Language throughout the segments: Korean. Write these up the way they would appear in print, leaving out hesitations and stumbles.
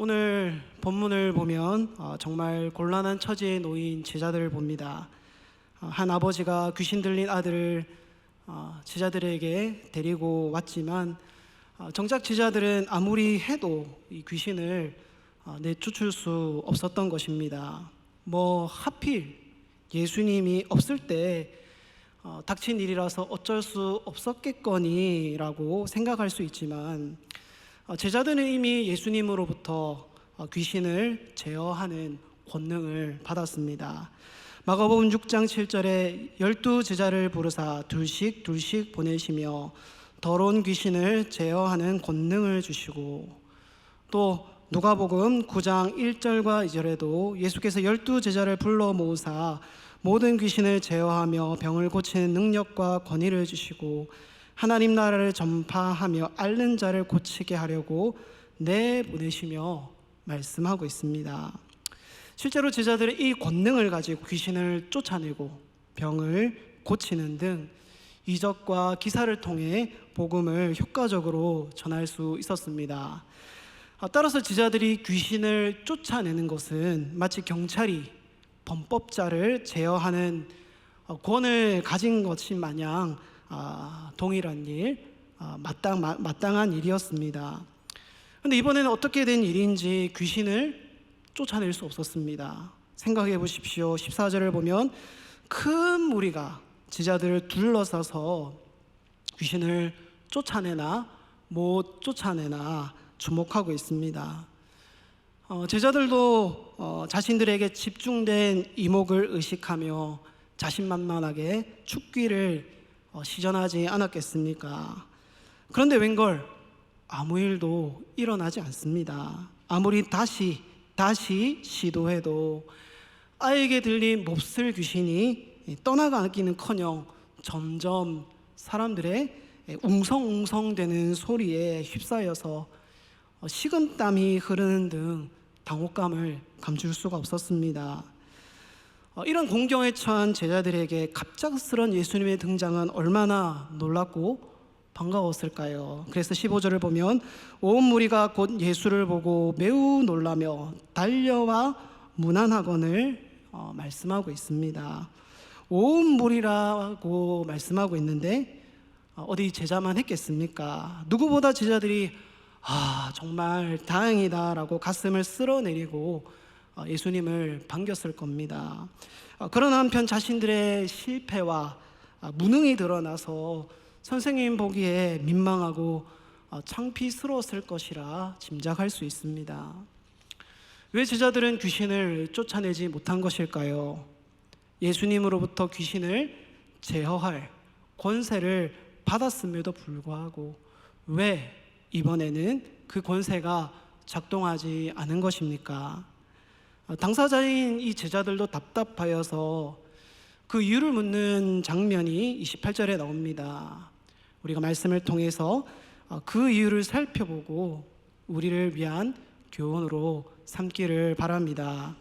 오늘 본문을 보면 정말 곤란한 처지에 놓인 제자들을 봅니다. 한 아버지가 귀신 들린 아들을 제자들에게 데리고 왔지만 정작 제자들은 아무리 해도 이 귀신을 내쫓을 수 없었던 것입니다. 하필 예수님이 없을 때 닥친 일이라서 어쩔 수 없었겠거니라고 생각할 수 있지만 제자들은 이미 예수님으로부터 귀신을 제어하는 권능을 받았습니다. 마가복음 6장 7절에 12 제자를 부르사 둘씩 보내시며 더러운 귀신을 제어하는 권능을 주시고, 또 누가복음 9장 1절과 2절에도 예수께서 12 제자를 불러 모으사 모든 귀신을 제어하며 병을 고치는 능력과 권위를 주시고 하나님 나라를 전파하며 앓는 자를 고치게 하려고 내보내시며 말씀하고 있습니다. 실제로 제자들은 이 권능을 가지고 귀신을 쫓아내고 병을 고치는 등 이적과 기사를 통해 복음을 효과적으로 전할 수 있었습니다. 따라서 제자들이 귀신을 쫓아내는 것은 마치 경찰이 범법자를 제어하는 권을 가진 것이 마냥 동일한 일, 마땅한 일이었습니다. 그런데 이번에는 어떻게 된 일인지 귀신을 쫓아낼 수 없었습니다. 생각해 보십시오. 14절을 보면 큰 무리가 제자들을 둘러싸서 귀신을 쫓아내나 못 쫓아내나 주목하고 있습니다. 제자들도 자신들에게 집중된 이목을 의식하며 자신만만하게 축귀를 시전하지 않았겠습니까? 그런데 웬걸 아무 일도 일어나지 않습니다. 아무리 다시 시도해도 아이에게 들린 몹쓸 귀신이 떠나가기는커녕 점점 사람들의 웅성웅성대는 소리에 휩싸여서 식은땀이 흐르는 등 당혹감을 감출 수가 없었습니다. 이런 공경에 처한 제자들에게 갑작스런 예수님의 등장은 얼마나 놀랍고 반가웠을까요? 그래서 15절을 보면 온 무리가 곧 예수를 보고 매우 놀라며 달려와 문안하거늘 말씀하고 있습니다. 온 무리라고 말씀하고 있는데 어디 제자만 했겠습니까? 누구보다 제자들이 정말 다행이다 라고 가슴을 쓸어내리고 예수님을 반겼을 겁니다. 그러나 한편 자신들의 실패와 무능이 드러나서 선생님 보기에 민망하고 창피스러웠을 것이라 짐작할 수 있습니다. 왜 제자들은 귀신을 쫓아내지 못한 것일까요? 예수님으로부터 귀신을 제어할 권세를 받았음에도 불구하고 왜 이번에는 그 권세가 작동하지 않은 것입니까? 당사자인 이 제자들도 답답하여서 그 이유를 묻는 장면이 28절에 나옵니다. 우리가 말씀을 통해서 그 이유를 살펴보고 우리를 위한 교훈으로 삼기를 바랍니다.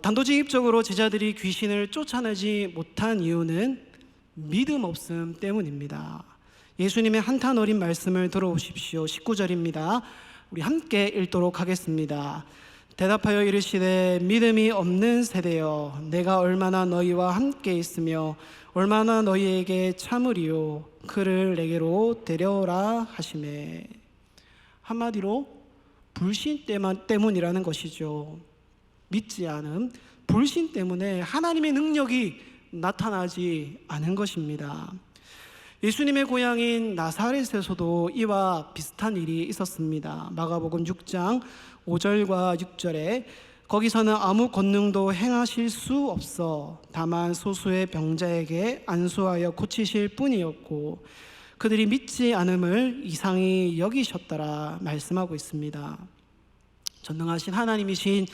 단도직입적으로 제자들이 귀신을 쫓아내지 못한 이유는 믿음 없음 때문입니다. 예수님의 한탄 어린 말씀을 들어보십시오. 19절입니다. 우리 함께 읽도록 하겠습니다. 대답하여 이르시되 믿음이 없는 세대여, 내가 얼마나 너희와 함께 있으며 얼마나 너희에게 참으리요, 그를 내게로 데려오라 하시매. 한마디로 불신 때문이라는 것이죠. 믿지 않음, 불신 때문에 하나님의 능력이 나타나지 않은 것입니다. 예수님의 고향인 나사렛에서도 이와 비슷한 일이 있었습니다. 마가복음 6장 5절과 6절에 거기서는 아무 권능도 행하실 수 없어 다만 소수의 병자에게 안수하여 고치실 뿐이었고 그들이 믿지 않음을 이상히 여기셨더라 말씀하고 있습니다. 전능하신 하나님이신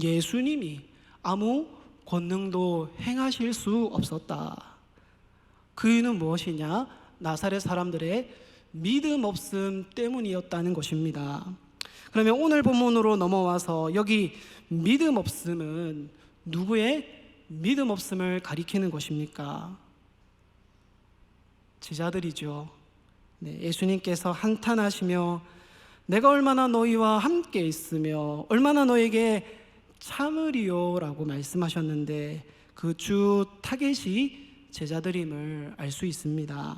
예수님이 아무 권능도 행하실 수 없었다. 그 이유는 무엇이냐? 나사렛 사람들의 믿음 없음 때문이었다는 것입니다. 그러면 오늘 본문으로 넘어와서 여기 믿음 없음은 누구의 믿음 없음을 가리키는 것입니까? 제자들이죠. 예수님께서 한탄하시며 내가 얼마나 너희와 함께 있으며 얼마나 너에게 참으리요 라고 말씀하셨는데 그 주 타겟이 제자들임을 알 수 있습니다.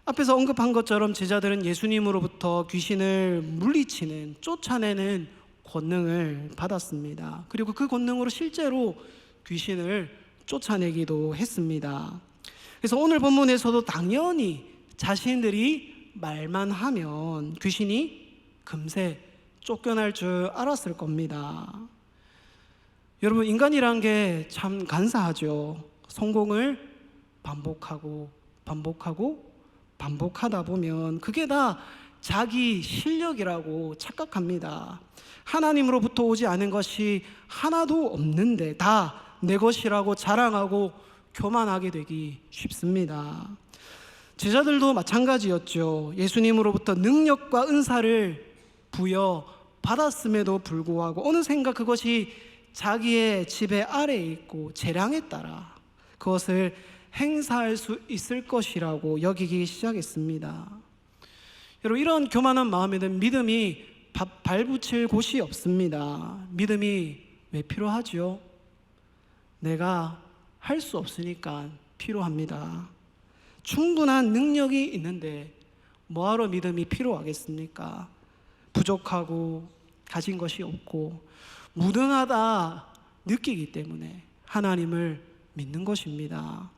앞에서 언급한 것처럼 제자들은 예수님으로부터 귀신을 물리치는, 쫓아내는 권능을 받았습니다. 그리고 그 권능으로 실제로 귀신을 쫓아내기도 했습니다. 그래서 오늘 본문에서도 당연히 자신들이 말만 하면 귀신이 금세 쫓겨날 줄 알았을 겁니다. 여러분, 인간이란 게 참 간사하죠. 성공을 반복하고 반복하다 보면 그게 다 자기 실력이라고 착각합니다. 하나님으로부터 오지 않은 것이 하나도 없는데 다 내 것이라고 자랑하고 교만하게 되기 쉽습니다. 제자들도 마찬가지였죠. 예수님으로부터 능력과 은사를 부여받았음에도 불구하고 어느샌가 그것이 자기의 지배 아래에 있고 재량에 따라 그것을 행사할 수 있을 것이라고 여기기 시작했습니다. 여러분, 이런 교만한 마음에는 믿음이 발붙일 곳이 없습니다. 믿음이 왜 필요하죠? 내가 할 수 없으니까 필요합니다. 충분한 능력이 있는데 뭐하러 믿음이 필요하겠습니까? 부족하고 가진 것이 없고 무능하다 느끼기 때문에 하나님을 믿는 것입니다.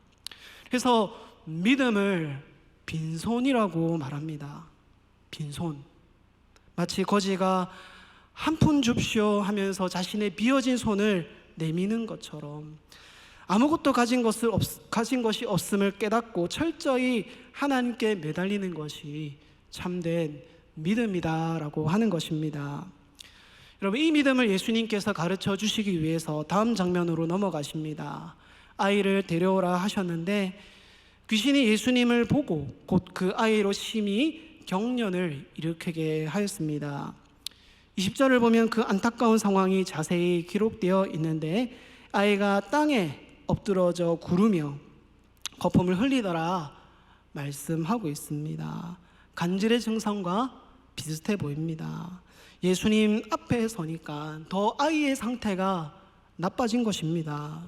그래서 믿음을 빈손이라고 말합니다. 빈손. 마치 거지가 한 푼 줍시오 하면서 자신의 비어진 손을 내미는 것처럼 아무것도 가진 것이 없음을 깨닫고 철저히 하나님께 매달리는 것이 참된 믿음이다라고 하는 것입니다. 여러분, 이 믿음을 예수님께서 가르쳐 주시기 위해서 다음 장면으로 넘어가십니다. 아이를 데려오라 하셨는데 귀신이 예수님을 보고 곧 그 아이로 심히 경련을 일으키게 하였습니다. 20절을 보면 그 안타까운 상황이 자세히 기록되어 있는데 아이가 땅에 엎드러져 구르며 거품을 흘리더라 말씀하고 있습니다. 간질의 증상과 비슷해 보입니다. 예수님 앞에 서니까 더 아이의 상태가 나빠진 것입니다.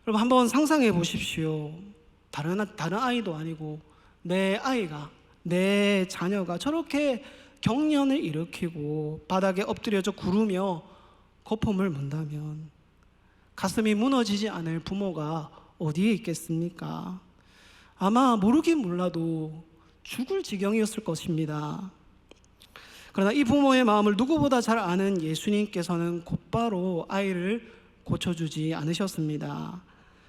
여러분, 한번 상상해 보십시오. 다른 아이도 아니고 내 아이가, 내 자녀가 저렇게 경련을 일으키고 바닥에 엎드려져 구르며 거품을 문다면 가슴이 무너지지 않을 부모가 어디에 있겠습니까? 아마 모르긴 몰라도 죽을 지경이었을 것입니다. 그러나 이 부모의 마음을 누구보다 잘 아는 예수님께서는 곧바로 아이를 고쳐주지 않으셨습니다.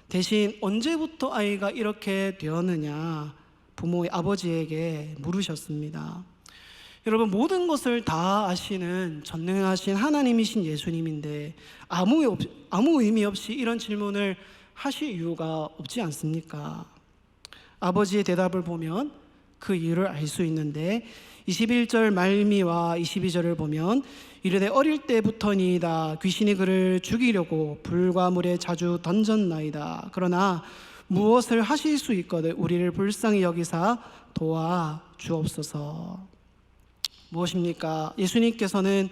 대신 언제부터 아이가 이렇게 되었느냐 부모의 아버지에게 물으셨습니다. 여러분, 모든 것을 다 아시는 전능하신 하나님이신 예수님인데 아무 의미 없이 이런 질문을 하실 이유가 없지 않습니까? 아버지의 대답을 보면 그 이유를 알 수 있는데 21절 말미와 22절을 보면 이르되 어릴 때부터니이다 귀신이 그를 죽이려고 불과 물에 자주 던졌나이다. 그러나 무엇을 하실 수 있거든 우리를 불쌍히 여기사 도와 주옵소서. 무엇입니까? 예수님께서는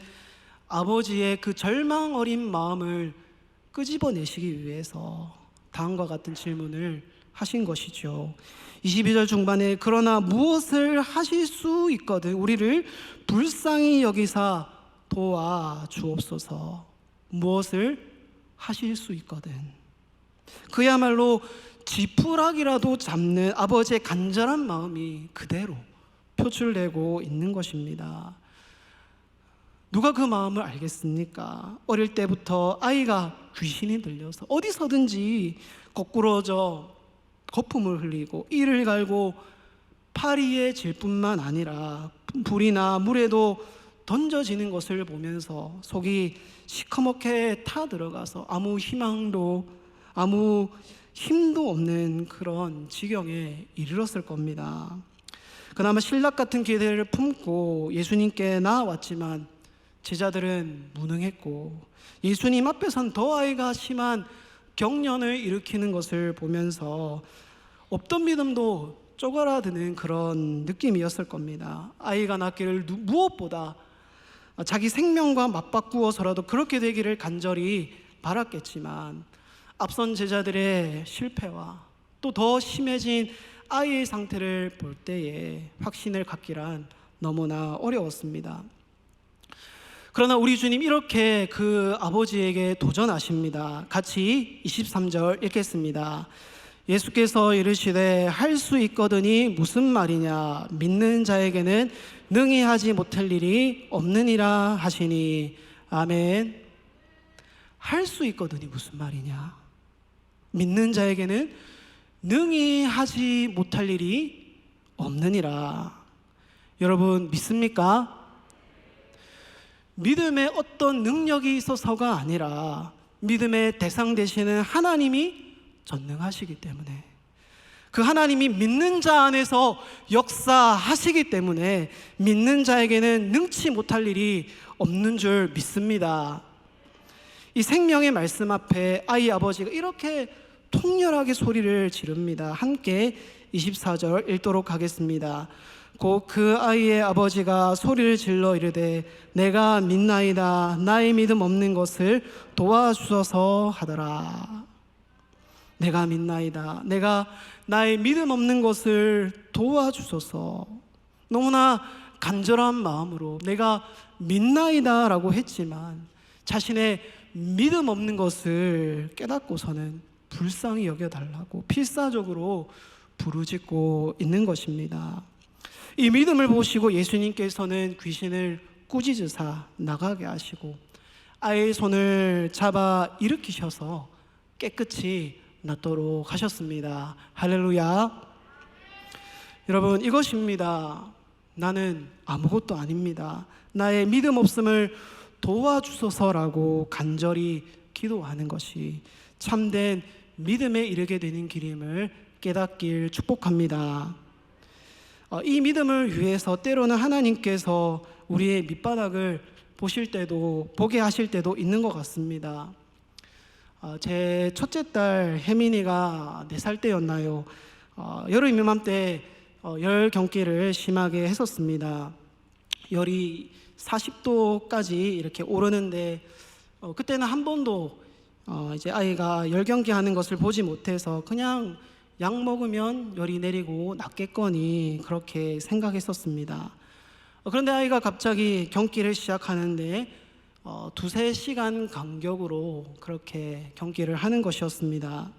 아버지의 그 절망 어린 마음을 끄집어내시기 위해서 다음과 같은 질문을 하신 것이죠. 22절 중반에 그러나 무엇을 하실 수 있거든 우리를 불쌍히 여기사 도와 주옵소서. 무엇을 하실 수 있거든. 그야말로 지푸라기라도 잡는 아버지의 간절한 마음이 그대로 표출되고 있는 것입니다. 누가 그 마음을 알겠습니까? 어릴 때부터 아이가 귀신이 들려서 어디서든지 거꾸러져 거품을 흘리고 이를 갈고 파리에 질 뿐만 아니라 불이나 물에도 던져지는 것을 보면서 속이 시커멓게 타 들어가서 아무 희망도 아무 힘도 없는 그런 지경에 이르렀을 겁니다. 그나마 신락 같은 기대를 품고 예수님께 나아왔지만 제자들은 무능했고 예수님 앞에선 더 아이가 심한 경련을 일으키는 것을 보면서 없던 믿음도 쪼그라드는 그런 느낌이었을 겁니다. 아이가 낳기를 무엇보다 자기 생명과 맞바꾸어서라도 그렇게 되기를 간절히 바랐겠지만, 앞선 제자들의 실패와 또 더 심해진 아이의 상태를 볼 때에 확신을 갖기란 너무나 어려웠습니다. 그러나 우리 주님 이렇게 그 아버지에게 도전하십니다. 같이 23절 읽겠습니다. 예수께서 이르시되 할 수 있거든이 무슨 말이냐, 믿는 자에게는 능히 하지 못할 일이 없느니라 하시니. 아멘. 할 수 있거든이 무슨 말이냐, 믿는 자에게는 능히 하지 못할 일이 없느니라. 여러분 믿습니까? 믿음에 어떤 능력이 있어서가 아니라 믿음의 대상 되시는 하나님이 전능하시기 때문에, 그 하나님이 믿는 자 안에서 역사하시기 때문에 믿는 자에게는 능치 못할 일이 없는 줄 믿습니다. 이 생명의 말씀 앞에 아이 아버지가 이렇게 통렬하게 소리를 지릅니다. 함께 24절 읽도록 하겠습니다. 곧 그 아이의 아버지가 소리를 질러 이르되 내가 믿나이다, 나의 믿음 없는 것을 도와주소서 하더라. 내가 믿나이다, 내가 나의 믿음 없는 것을 도와주소서. 너무나 간절한 마음으로 내가 믿나이다 라고 했지만 자신의 믿음 없는 것을 깨닫고서는 불쌍히 여겨달라고 필사적으로 부르짖고 있는 것입니다. 이 믿음을 보시고 예수님께서는 귀신을 꾸짖으사 나가게 하시고 아이의 손을 잡아 일으키셔서 깨끗이 낫도록 하셨습니다. 할렐루야. 여러분 이것입니다. 나는 아무것도 아닙니다, 나의 믿음 없음을 도와주소서라고 간절히 기도하는 것이 참된 믿음에 이르게 되는 길임을 깨닫길 축복합니다. 이 믿음을 위해서 때로는 하나님께서 우리의 밑바닥을 보게 하실 때도 있는 것 같습니다. 제 첫째 딸 혜민이가 4살 때였나요? 여름 이맘때 열 경기를 심하게 했었습니다. 열이 40도까지 이렇게 오르는데 그때는 한 번도 이제 아이가 열 경기 하는 것을 보지 못해서 그냥 약 먹으면 열이 내리고 낫겠거니 그렇게 생각했었습니다. 그런데 아이가 갑자기 경기를 시작하는데 2-3시간 간격으로 그렇게 경기를 하는 것이었습니다.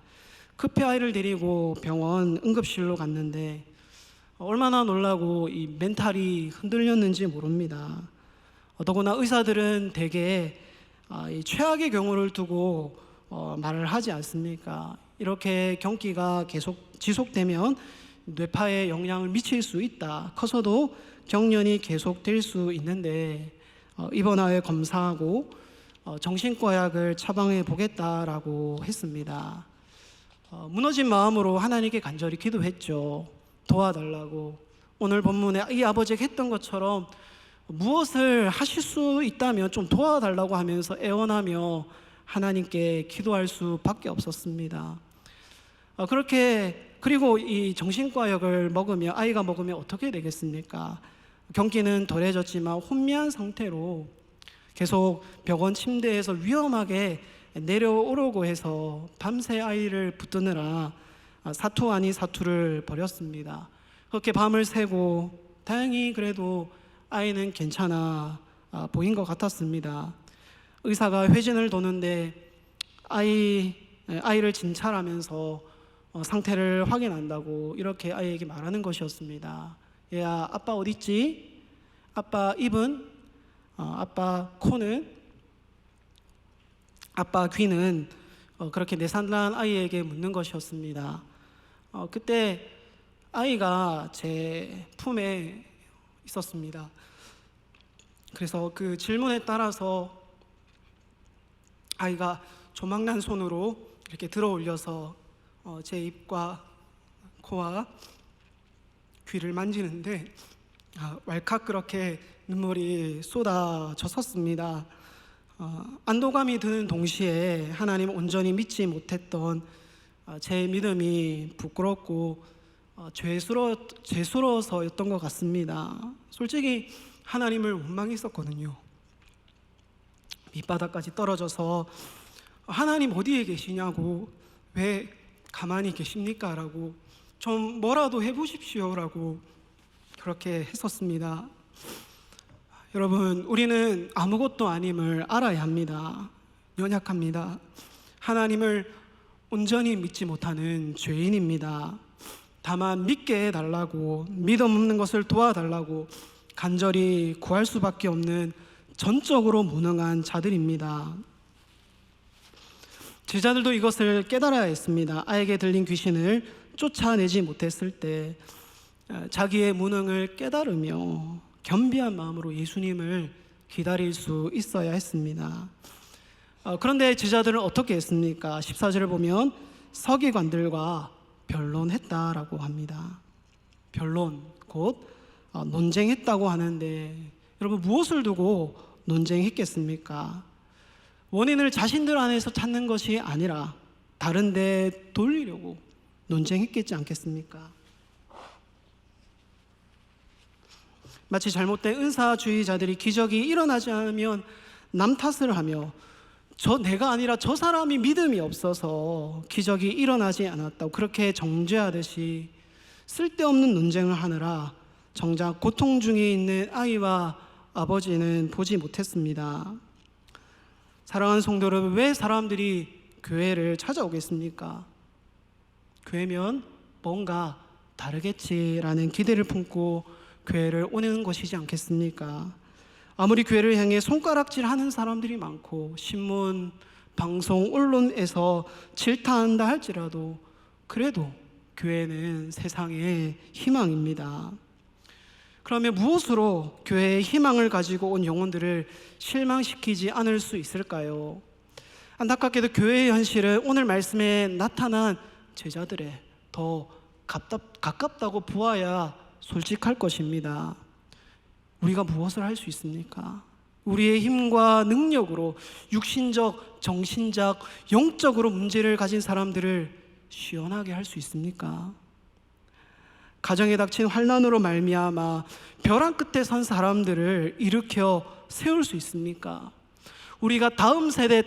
급히 아이를 데리고 병원 응급실로 갔는데 얼마나 놀라고 이 멘탈이 흔들렸는지 모릅니다. 더구나 의사들은 대개 이 최악의 경우를 두고 말을 하지 않습니까? 이렇게 경기가 계속 지속되면 뇌파에 영향을 미칠 수 있다, 커서도 경련이 계속될 수 있는데 입원하여 검사하고 정신과 약을 처방해 보겠다라고 했습니다. 무너진 마음으로 하나님께 간절히 기도했죠. 도와달라고. 오늘 본문에 이 아버지가 했던 것처럼 무엇을 하실 수 있다면 좀 도와달라고 하면서 애원하며 하나님께 기도할 수밖에 없었습니다. 그리고 이 정신과 약을 아이가 먹으면 어떻게 되겠습니까? 경기는 덜해졌지만 혼미한 상태로 계속 병원 침대에서 위험하게 내려오려고 해서 밤새 아이를 붙드느라 사투 아닌 사투를 벌였습니다. 그렇게 밤을 새고 다행히 그래도 아이는 괜찮아 보인 것 같았습니다. 의사가 회진을 도는데 아이를 진찰하면서 상태를 확인한다고 이렇게 아이에게 말하는 것이었습니다. 얘야, 아빠 어딨지? 아빠 입은? 아빠 코는? 아빠 귀는? 그렇게 내산난 아이에게 묻는 것이었습니다. 그때 아이가 제 품에 있었습니다. 그래서 그 질문에 따라서 아이가 조망난 손으로 이렇게 들어 올려서 제 입과 코와 귀를 만지는데 왈칵 그렇게 눈물이 쏟아졌었습니다. 안도감이 드는 동시에 하나님 온전히 믿지 못했던 제 믿음이 부끄럽고 죄스러워서였던 것 같습니다. 솔직히 하나님을 원망했었거든요. 밑바닥까지 떨어져서 하나님 어디에 계시냐고, 왜 가만히 계십니까? 라고, 좀 뭐라도 해보십시오 라고 그렇게 했었습니다. 여러분, 우리는 아무것도 아님을 알아야 합니다. 연약합니다. 하나님을 온전히 믿지 못하는 죄인입니다. 다만 믿게 해달라고, 믿음 없는 것을 도와달라고 간절히 구할 수밖에 없는 전적으로 무능한 자들입니다. 제자들도 이것을 깨달아야 했습니다. 아에게 들린 귀신을 쫓아내지 못했을 때 자기의 무능을 깨달으며 겸비한 마음으로 예수님을 기다릴 수 있어야 했습니다. 그런데 제자들은 어떻게 했습니까? 14절을 보면 서기관들과 변론했다라고 합니다. 변론, 곧 논쟁했다고 하는데, 여러분, 무엇을 두고 논쟁했겠습니까? 원인을 자신들 안에서 찾는 것이 아니라 다른 데 돌리려고 논쟁했겠지 않겠습니까? 마치 잘못된 은사주의자들이 기적이 일어나지 않으면 남 탓을 하며, 내가 아니라 저 사람이 믿음이 없어서 기적이 일어나지 않았다고 그렇게 정죄하듯이 쓸데없는 논쟁을 하느라 정작 고통 중에 있는 아이와 아버지는 보지 못했습니다. 사랑하는 성도 여러분, 왜 사람들이 교회를 찾아오겠습니까? 교회면 뭔가 다르겠지라는 기대를 품고 교회를 오는 것이지 않겠습니까? 아무리 교회를 향해 손가락질하는 사람들이 많고 신문, 방송, 언론에서 질타한다 할지라도 그래도 교회는 세상의 희망입니다. 그러면 무엇으로 교회의 희망을 가지고 온 영혼들을 실망시키지 않을 수 있을까요? 안타깝게도 교회의 현실은 오늘 말씀에 나타난 제자들의 더 가깝다고 보아야 솔직할 것입니다. 우리가 무엇을 할 수 있습니까? 우리의 힘과 능력으로 육신적, 정신적, 영적으로 문제를 가진 사람들을 시원하게 할 수 있습니까? 가정에 닥친 환난으로 말미암아 벼랑 끝에 선 사람들을 일으켜 세울 수 있습니까? 우리가 다음 세대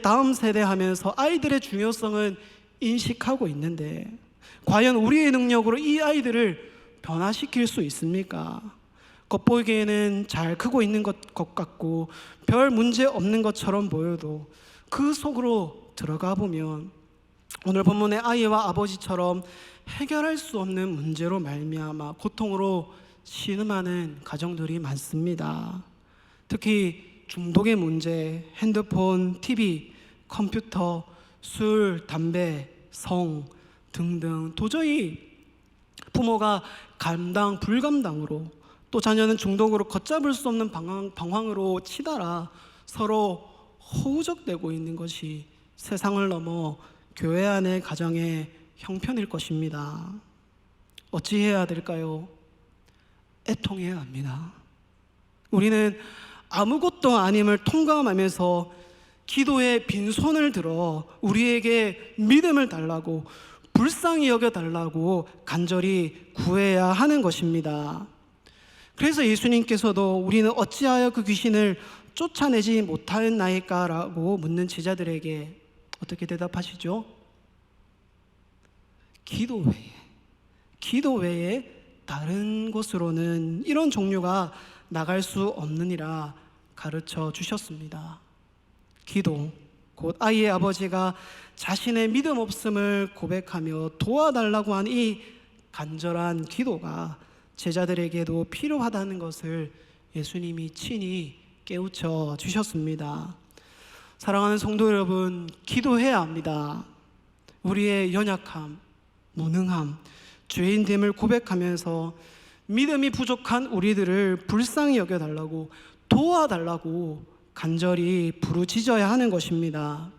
하면서 아이들의 중요성은 인식하고 있는데 과연 우리의 능력으로 이 아이들을 변화시킬 수 있습니까? 겉보기에는 잘 크고 있는 것 같고 별 문제 없는 것처럼 보여도 그 속으로 들어가 보면 오늘 본문의 아이와 아버지처럼 해결할 수 없는 문제로 말미암아 고통으로 신음하는 가정들이 많습니다. 특히 중독의 문제, 핸드폰, TV, 컴퓨터, 술, 담배, 성 등등 도저히 부모가 감당 불감당으로 또 자녀는 중독으로 걷잡을 수 없는 방황으로 치달아 서로 허우적대고 있는 것이 세상을 넘어 교회 안의 가정의 형편일 것입니다. 어찌해야 될까요? 애통해야 합니다. 우리는 아무것도 아님을 통감하면서 기도에 빈손을 들어 우리에게 믿음을 달라고 불쌍히 여겨달라고 간절히 구해야 하는 것입니다. 그래서 예수님께서도 우리는 어찌하여 그 귀신을 쫓아내지 못하였나이까? 라고 묻는 제자들에게 어떻게 대답하시죠? 기도 외에 다른 곳으로는 이런 종류가 나갈 수 없느니라 가르쳐 주셨습니다. 기도, 곧 아이의 아버지가 자신의 믿음 없음을 고백하며 도와달라고 한 이 간절한 기도가 제자들에게도 필요하다는 것을 예수님이 친히 깨우쳐 주셨습니다. 사랑하는 성도 여러분, 기도해야 합니다. 우리의 연약함, 무능함, 죄인됨을 고백하면서 믿음이 부족한 우리들을 불쌍히 여겨달라고 도와달라고 간절히 부르짖어야 하는 것입니다.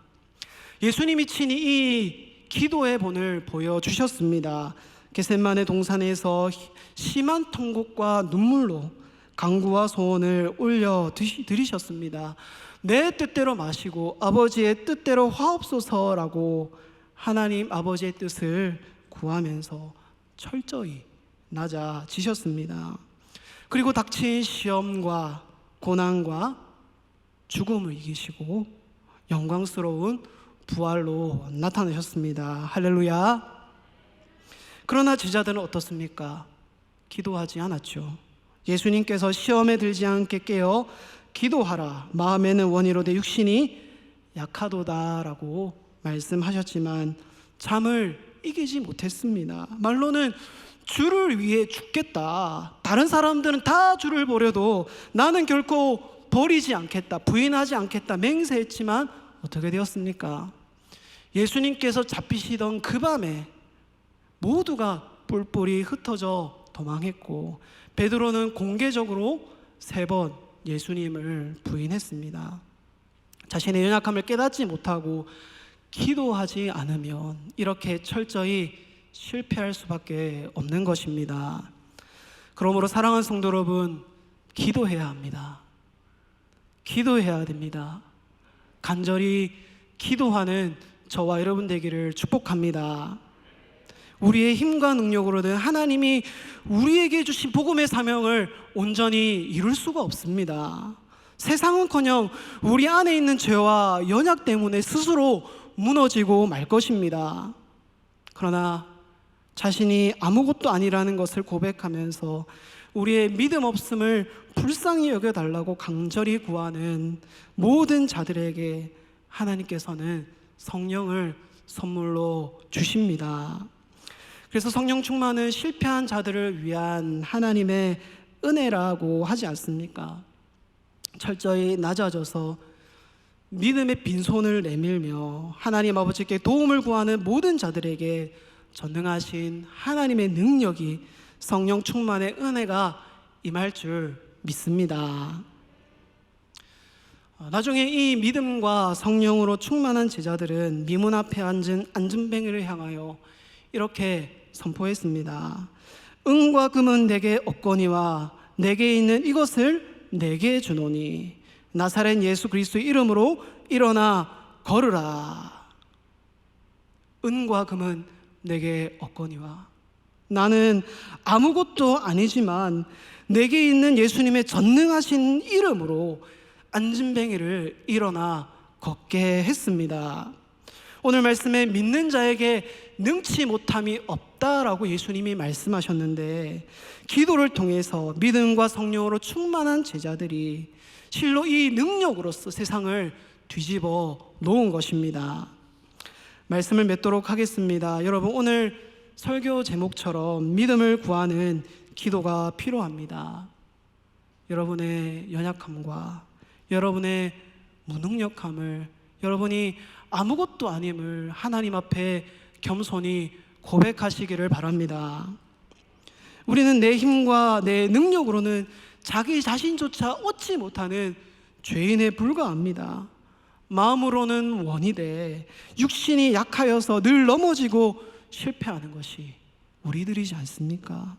예수님이 친히 이 기도의 본을 보여주셨습니다. 겟세마네 동산에서 심한 통곡과 눈물로 간구와 소원을 올려 드리셨습니다. 내 뜻대로 마시고 아버지의 뜻대로 화옵소서라고 하나님 아버지의 뜻을 구하면서 철저히 낮아지셨습니다. 그리고 닥친 시험과 고난과 죽음을 이기시고 영광스러운 부활로 나타나셨습니다. 할렐루야. 그러나 제자들은 어떻습니까? 기도하지 않았죠. 예수님께서 시험에 들지 않게 깨어 기도하라. 마음에는 원이로되 육신이 약하도다라고 말씀하셨지만 잠을 이기지 못했습니다. 말로는 주를 위해 죽겠다. 다른 사람들은 다 주를 버려도 나는 결코 버리지 않겠다. 부인하지 않겠다. 맹세했지만 어떻게 되었습니까? 예수님께서 잡히시던 그 밤에 모두가 뿔뿔이 흩어져 도망했고 베드로는 공개적으로 3번 예수님을 부인했습니다. 자신의 연약함을 깨닫지 못하고 기도하지 않으면 이렇게 철저히 실패할 수밖에 없는 것입니다. 그러므로 사랑하는 성도 여러분, 기도해야 합니다. 기도해야 됩니다. 간절히 기도하는 저와 여러분 되기를 축복합니다. 우리의 힘과 능력으로는 하나님이 우리에게 주신 복음의 사명을 온전히 이룰 수가 없습니다. 세상은커녕 우리 안에 있는 죄와 연약 때문에 스스로 무너지고 말 것입니다. 그러나 자신이 아무것도 아니라는 것을 고백하면서 우리의 믿음 없음을 불쌍히 여겨달라고 간절히 구하는 모든 자들에게 하나님께서는 성령을 선물로 주십니다. 그래서 성령 충만은 실패한 자들을 위한 하나님의 은혜라고 하지 않습니까? 철저히 낮아져서 믿음의 빈손을 내밀며 하나님 아버지께 도움을 구하는 모든 자들에게 전능하신 하나님의 능력이 성령 충만의 은혜가 임할 줄 믿습니다. 나중에 이 믿음과 성령으로 충만한 제자들은 미문 앞에 앉은 안진뱅이를 향하여 이렇게 선포했습니다. 은과 금은 내게 없거니와 내게 있는 이것을 내게 주노니 나사렛 예수 그리스도의 이름으로 일어나 걸으라. 은과 금은 내게 없거니와 나는 아무것도 아니지만 내게 있는 예수님의 전능하신 이름으로 안진뱅이를 일어나 걷게 했습니다. 오늘 말씀에 믿는 자에게 능치 못함이 없다라고 예수님이 말씀하셨는데 기도를 통해서 믿음과 성령으로 충만한 제자들이 실로 이 능력으로서 세상을 뒤집어 놓은 것입니다. 말씀을 맺도록 하겠습니다. 여러분, 오늘 설교 제목처럼 믿음을 구하는 기도가 필요합니다. 여러분의 연약함과 여러분의 무능력함을, 여러분이 아무것도 아님을 하나님 앞에 겸손히 고백하시기를 바랍니다. 우리는 내 힘과 내 능력으로는 자기 자신조차 얻지 못하는 죄인에 불과합니다. 마음으로는 원이되 육신이 약하여서 늘 넘어지고 실패하는 것이 우리들이지 않습니까?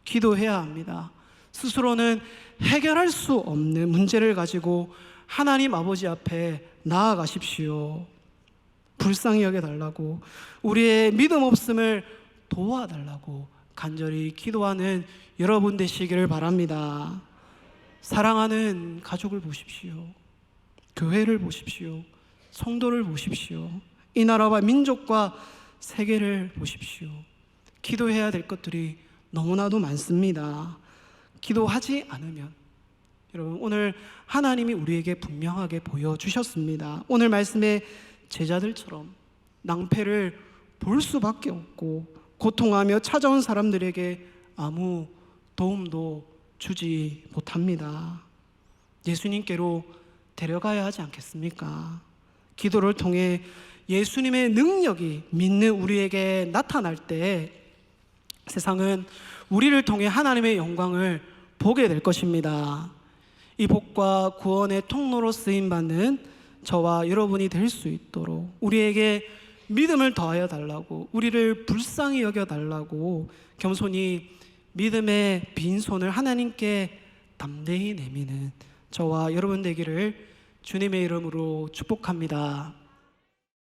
기도해야 합니다. 스스로는 해결할 수 없는 문제를 가지고 하나님 아버지 앞에 나아가십시오. 불쌍히 여겨달라고, 우리의 믿음 없음을 도와달라고 간절히 기도하는 여러분 되시기를 바랍니다. 사랑하는 가족을 보십시오. 교회를 보십시오. 성도를 보십시오. 이 나라와 민족과 세계를 보십시오. 기도해야 될 것들이 너무나도 많습니다. 기도하지 않으면 여러분, 오늘 하나님이 우리에게 분명하게 보여주셨습니다. 오늘 말씀에 제자들처럼 낭패를 볼 수밖에 없고 고통하며 찾아온 사람들에게 아무 도움도 주지 못합니다. 예수님께로 데려가야 하지 않겠습니까? 기도를 통해 예수님의 능력이 믿는 우리에게 나타날 때 세상은 우리를 통해 하나님의 영광을 보게 될 것입니다. 이 복과 구원의 통로로 쓰임받는 저와 여러분이 될 수 있도록 우리에게 믿음을 더하여 달라고, 우리를 불쌍히 여겨 달라고 겸손히 믿음의 빈손을 하나님께 담대히 내미는 저와 여러분 되기를 주님의 이름으로 축복합니다.